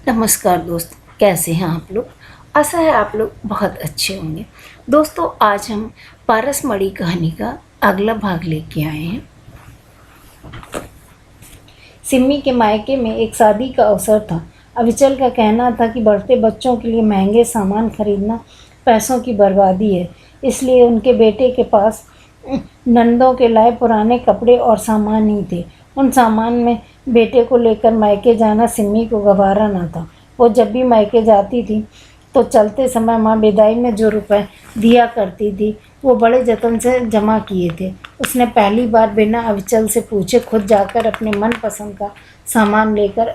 नमस्कार दोस्त, कैसे हैं आप लोग। आशा है आप लोग बहुत अच्छे होंगे। दोस्तों, आज हम पारसमढ़ी कहानी का अगला भाग लेके आए हैं। सिम्मी के मायके में एक शादी का अवसर था। अविचल का कहना था कि बढ़ते बच्चों के लिए महंगे सामान खरीदना पैसों की बर्बादी है, इसलिए उनके बेटे के पास नंदों के लाए पुराने कपड़े और सामान ही थे। उन सामान में बेटे को लेकर मायके जाना सिम्मी को गवारा न था। वो जब भी मायके जाती थी तो चलते समय माँ बिदाई में जो रुपए दिया करती थी वो बड़े जतन से जमा किए थे। उसने पहली बार बिना अविचल से पूछे खुद जाकर अपने मनपसंद का सामान लेकर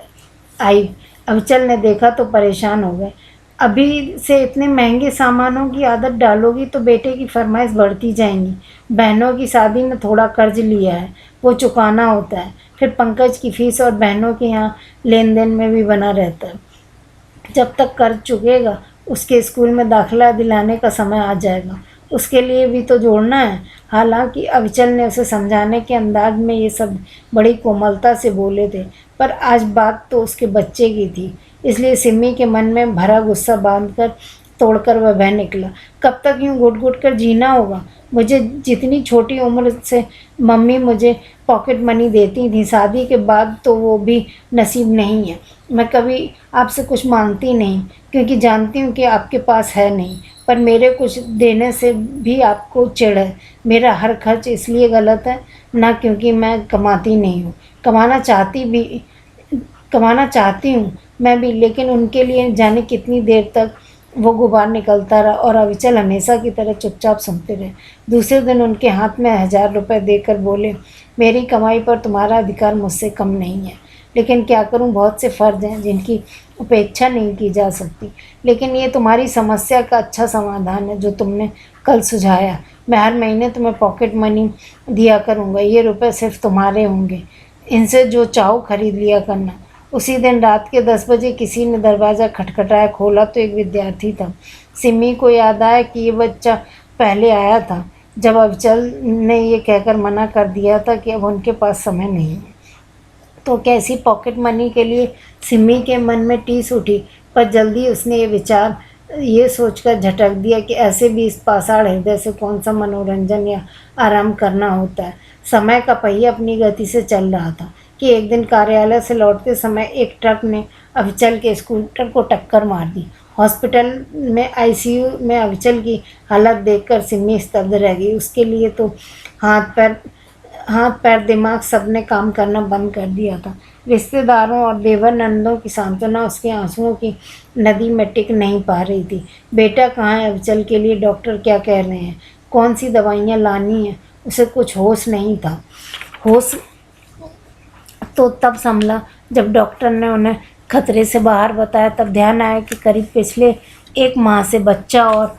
आई। अविचल ने देखा तो परेशान हो गए। अभी से इतने महंगे सामानों की आदत डालोगी तो बेटे की फरमाइश बढ़ती जाएंगी। बहनों की शादी में थोड़ा कर्ज लिया है, वो चुकाना होता है। फिर पंकज की फीस और बहनों के यहाँ लेन देन में भी बना रहता है। जब तक कर्ज चुकेगा उसके स्कूल में दाखिला दिलाने का समय आ जाएगा, उसके लिए भी तो जोड़ना है। हालांकि अविचल ने उसे समझाने के अंदाज में ये सब बड़ी कोमलता से बोले थे, पर आज बात तो उसके बच्चे की थी, इसलिए सिम्मी के मन में भरा गुस्सा बांधकर तोड़कर वह बह निकला। कब तक यूँ घुट घुट कर जीना होगा। मुझे जितनी छोटी उम्र से मम्मी मुझे पॉकेट मनी देती थी, शादी के बाद तो वो भी नसीब नहीं है। मैं कभी आपसे कुछ मांगती नहीं, क्योंकि जानती हूँ कि आपके पास है नहीं, पर मेरे कुछ देने से भी आपको चिढ़ है। मेरा हर खर्च इसलिए गलत है, ना क्योंकि मैं कमाती नहीं हूँ। कमाना चाहती हूँ मैं भी, लेकिन उनके लिए जाने कितनी देर तक वो गुबार निकलता रहा और अविचल हमेशा की तरह चुपचाप सुनते रहे। दूसरे दिन उनके हाथ में 1000 रुपये देकर बोले, मेरी कमाई पर तुम्हारा अधिकार मुझसे कम नहीं है, लेकिन क्या करूं, बहुत से फ़र्ज हैं जिनकी उपेक्षा नहीं की जा सकती। लेकिन ये तुम्हारी समस्या का अच्छा समाधान है जो तुमने कल सुझाया। मैं हर महीने तुम्हें पॉकेट मनी दिया करूँगा, ये रुपये सिर्फ तुम्हारे होंगे, इनसे जो चाहो खरीद लिया करना। उसी दिन रात के 10 बजे किसी ने दरवाज़ा खटखटाया। खोला तो एक विद्यार्थी था। सिम्मी को याद आया कि ये बच्चा पहले आया था जब अविचल ने ये कहकर मना कर दिया था कि अब उनके पास समय नहीं है। तो कैसी पॉकेट मनी के लिए सिम्मी के मन में टीस उठी, पर जल्दी उसने ये सोचकर झटक दिया कि ऐसे भी इस पाषाण हृदय से कौन सा मनोरंजन या आराम करना होता है। समय का पहिया अपनी गति से चल रहा था कि एक दिन कार्यालय से लौटते समय एक ट्रक ने अविचल के स्कूटर को टक्कर मार दी। हॉस्पिटल में आईसीयू में अविचल की हालत देखकर सिम्मी स्तब्ध रह गई। उसके लिए तो हाथ पैर दिमाग सब ने काम करना बंद कर दिया था। रिश्तेदारों और देवर नंदों की सांत्वना उसके आंसुओं की नदी में टिक नहीं पा रही थी। बेटा कहाँ है, अविचल के लिए डॉक्टर क्या कह रहे हैं, कौन सी दवाइयाँ लानी हैं, उसे कुछ होश नहीं था। होश तो तब संभला जब डॉक्टर ने उन्हें खतरे से बाहर बताया। तब ध्यान आया कि करीब पिछले 1 माह से बच्चा और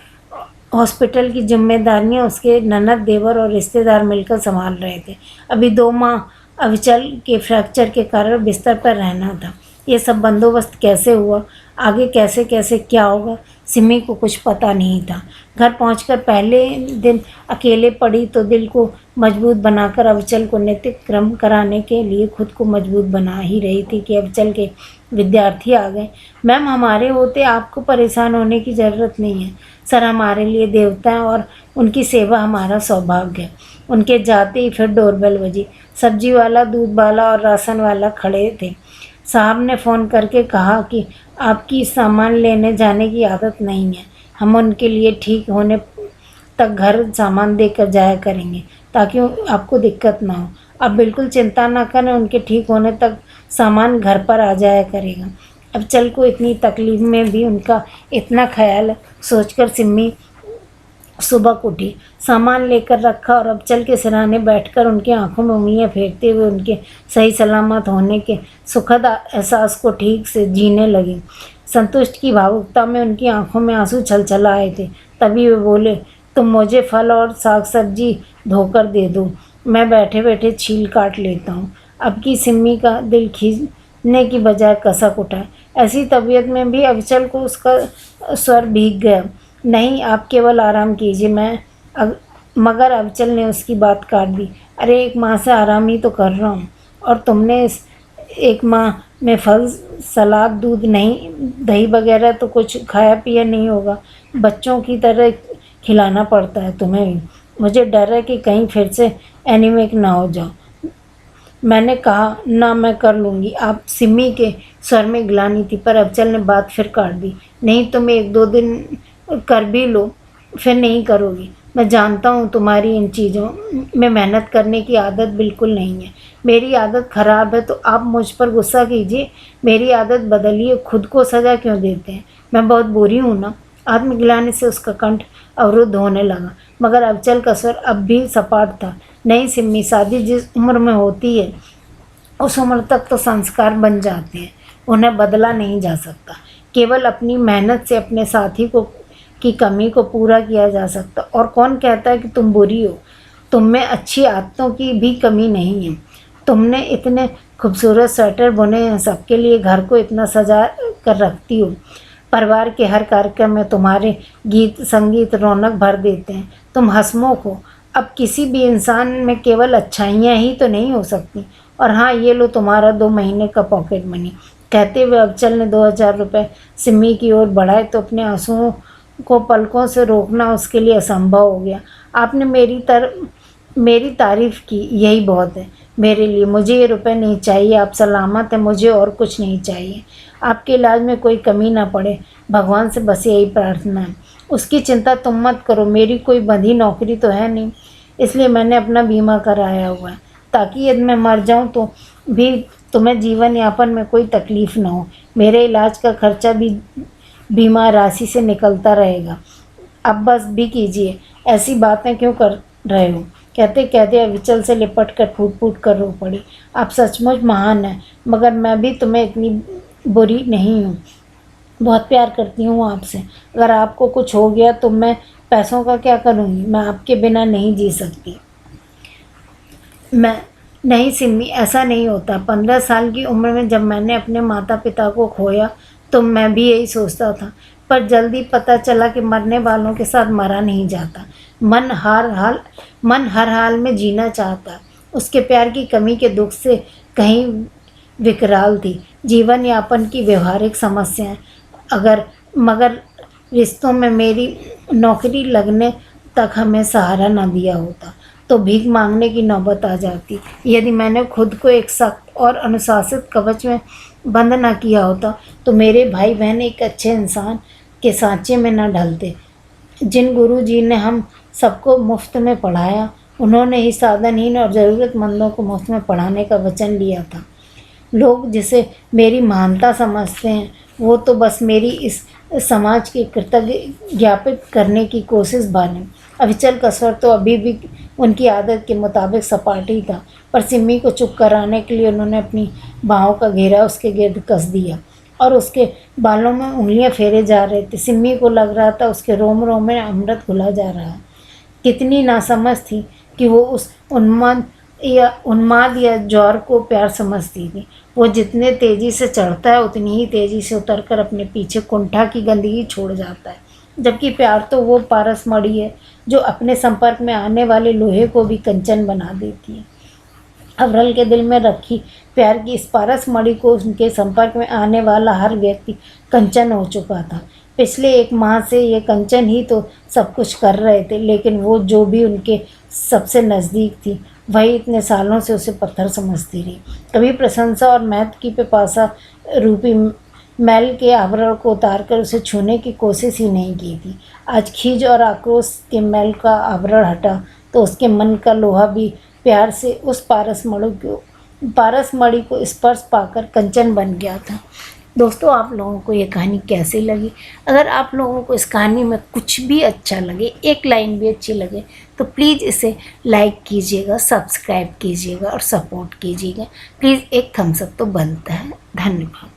हॉस्पिटल की जिम्मेदारियां उसके ननद, देवर और रिश्तेदार मिलकर संभाल रहे थे। अभी 2 माह अविचल के फ्रैक्चर के कारण बिस्तर पर रहना था। ये सब बंदोबस्त कैसे हुआ, आगे कैसे कैसे क्या होगा, सिम्मी को कुछ पता नहीं था। घर पहुंचकर पहले दिन अकेले पड़ी तो दिल को मजबूत बनाकर अविचल को नित्य क्रम कराने के लिए खुद को मजबूत बना ही रही थी कि अविचल के विद्यार्थी आ गए। मैम, हमारे होते आपको परेशान होने की ज़रूरत नहीं है सर, हमारे लिए देवता हैं और उनकी सेवा हमारा सौभाग्य है। उनके जाते ही फिर डोरबेल बजी। सब्जी वाला, दूध वाला और राशन वाला खड़े थे। साहब ने फ़ोन करके कहा कि आपकी सामान लेने जाने की आदत नहीं है, हम उनके लिए ठीक होने तक घर सामान देकर जाया करेंगे ताकि आपको दिक्कत ना हो। आप बिल्कुल चिंता ना करें, उनके ठीक होने तक सामान घर पर आ जाया करेगा। अविचल को इतनी तकलीफ में भी उनका इतना ख्याल सोचकर सिम्मी सुबह उठी, सामान लेकर रखा और अविचल के सिरहाने बैठकर उनकी आंखों में उंगलियां फेरते हुए उनके सही सलामत होने के सुखद एहसास को ठीक से जीने लगी। संतुष्ट की भावुकता में उनकी आंखों में आंसू छलछल आए थे। तभी वे बोले, तुम मुझे फल और साग सब्जी धोकर दे दो, मैं बैठे बैठे छील काट लेता हूँ। अब की सिम्मी का दिल खींचने की बजाय कसक उठा। ऐसी तबीयत में भी अविचल को उसका स्वर भीग गया। नहीं, आप केवल आराम कीजिए, मगर अविचल ने उसकी बात काट दी। अरे 1 माह से आराम ही तो कर रहा हूँ, और तुमने इस 1 माह में फल, सलाद, दूध नहीं, दही वगैरह तो कुछ खाया पिया नहीं होगा। बच्चों की तरह खिलाना पड़ता है तुम्हें भी। मुझे डर है कि कहीं फिर से एनीमिक ना हो जाओ। मैंने कहा, ना, मैं कर लूँगी। आप सिमी के स्वर में ग्लानि थी, पर अबचल ने बात फिर काट दी। नहीं, तुम 1-2 दिन कर भी लो, फिर नहीं करोगी। मैं जानता हूँ तुम्हारी इन चीज़ों में मेहनत करने की आदत बिल्कुल नहीं है। मेरी आदत ख़राब है तो आप मुझ पर गुस्सा कीजिए, मेरी आदत बदलिए, खुद को सज़ा क्यों देते हैं? मैं बहुत बुरी हूँ ना? आत्मग्लानि से उसका कंठ अवरुद्ध होने लगा, मगर अबचल का स्वर अब भी सपाट था। नहीं सिम्मी, शादी जिस उम्र में होती है उस उम्र तक तो संस्कार बन जाते हैं, उन्हें बदला नहीं जा सकता। केवल अपनी मेहनत से अपने साथी को की कमी को पूरा किया जा सकता। और कौन कहता है कि तुम बुरी हो? तुम में अच्छी आदतों की भी कमी नहीं है। तुमने इतने खूबसूरत स्वेटर बुने हैं, सबके लिए घर को इतना सजा कर रखती हो। परिवार के हर कार्यक्रम में तुम्हारे गीत संगीत रौनक भर देते हैं। तुम हंसमुख हो। अब किसी भी इंसान में केवल अच्छाइयाँ ही तो नहीं हो सकती। और हाँ, ये लो तुम्हारा 2 महीने का पॉकेट मनी। कहते हुए अबचल ने 2000 रुपये सिम्मी की ओर बढ़ाए तो अपने आंसुओं को पलकों से रोकना उसके लिए असंभव हो गया। आपने मेरी तारीफ़ की, यही बहुत है मेरे लिए। मुझे ये रुपए नहीं चाहिए, आप सलामत हैं, मुझे और कुछ नहीं चाहिए। आपके इलाज में कोई कमी ना पड़े, भगवान से बस यही प्रार्थना है। उसकी चिंता तुम मत करो, मेरी कोई बंधी नौकरी तो है नहीं, इसलिए मैंने अपना बीमा कराया हुआ है, ताकि यदि मैं मर जाऊं तो भी तुम्हें जीवन यापन में कोई तकलीफ़ ना हो। मेरे इलाज का खर्चा भी बीमा राशि से निकलता रहेगा। अब बस भी कीजिए, ऐसी बातें क्यों कर रहे हो? कहते कहते अविचल से लिपट कर फूट फूट कर रो पड़ी। आप सचमुच महान हैं, मगर मैं भी तुम्हें इतनी बुरी नहीं हूँ। बहुत प्यार करती हूँ आपसे। अगर आपको कुछ हो गया तो मैं पैसों का क्या करूँगी? मैं आपके बिना नहीं जी सकती। मैं नहीं सिम्मी, ऐसा नहीं होता। 15 साल की उम्र में जब मैंने अपने माता पिता को खोया तो मैं भी यही सोचता था, पर जल्दी पता चला कि मरने वालों के साथ मरा नहीं जाता। मन हर हाल में जीना चाहता। उसके प्यार की कमी के दुख से कहीं विकराल थी। जीवन यापन की व्यवहारिक समस्याएं मगर रिश्तों में मेरी नौकरी लगने तक हमें सहारा न दिया होता तो भीख मांगने की नौबत आ जाती। यदि मैंने खुद को एक सख्त और अनुशासित कवच में बंद न किया होता तो मेरे भाई बहन एक अच्छे इंसान के सांचे में न ढलते। जिन गुरु जी ने हम सबको मुफ्त में पढ़ाया, उन्होंने ही साधनहीन और ज़रूरतमंदों को मुफ्त में पढ़ाने का वचन लिया था। लोग जिसे मेरी महानता समझते हैं वो तो बस मेरी इस समाज की कृतज्ञ ज्ञापित करने की कोशिश बने। अविचल का स्वर तो अभी भी उनकी आदत के मुताबिक सपाट ही था, पर सिम्मी को चुप कराने के लिए उन्होंने अपनी बाहों का घेरा उसके गिर्द कस दिया और उसके बालों में उंगलियां फेरे जा रहे थे। सिम्मी को लग रहा था उसके रोम रोम में अमृत घुला जा रहा है। कितनी नासमझ थी कि वो उस उन्माद या जौहर को प्यार समझती थी। वो जितने तेज़ी से चढ़ता है उतनी ही तेज़ी से उतरकर अपने पीछे कुंठा की गंदगी छोड़ जाता है। जबकि प्यार तो वो पारस मणि है जो अपने संपर्क में आने वाले लोहे को भी कंचन बना देती है। अवरल के दिल में रखी प्यार की इस पारस मणि को उनके संपर्क में आने वाला हर व्यक्ति कंचन हो चुका था। पिछले 1 माह से ये कंचन ही तो सब कुछ कर रहे थे, लेकिन वो जो भी उनके सबसे नज़दीक थी वही इतने सालों से उसे पत्थर समझती रही। कभी प्रशंसा और महत्व की पिपासा रूपी मैल के आवरण को उतारकर उसे छूने की कोशिश ही नहीं की थी। आज खीज और आक्रोश के मैल का आवरण हटा तो उसके मन का लोहा भी प्यार से उस पारस मणि को स्पर्श पाकर कंचन बन गया था। दोस्तों, आप लोगों को ये कहानी कैसी लगी? अगर आप लोगों को इस कहानी में कुछ भी अच्छा लगे, एक लाइन भी अच्छी लगे, तो प्लीज़ इसे लाइक कीजिएगा, सब्सक्राइब कीजिएगा और सपोर्ट कीजिएगा। प्लीज़ एक थम्स अप तो बनता है। धन्यवाद।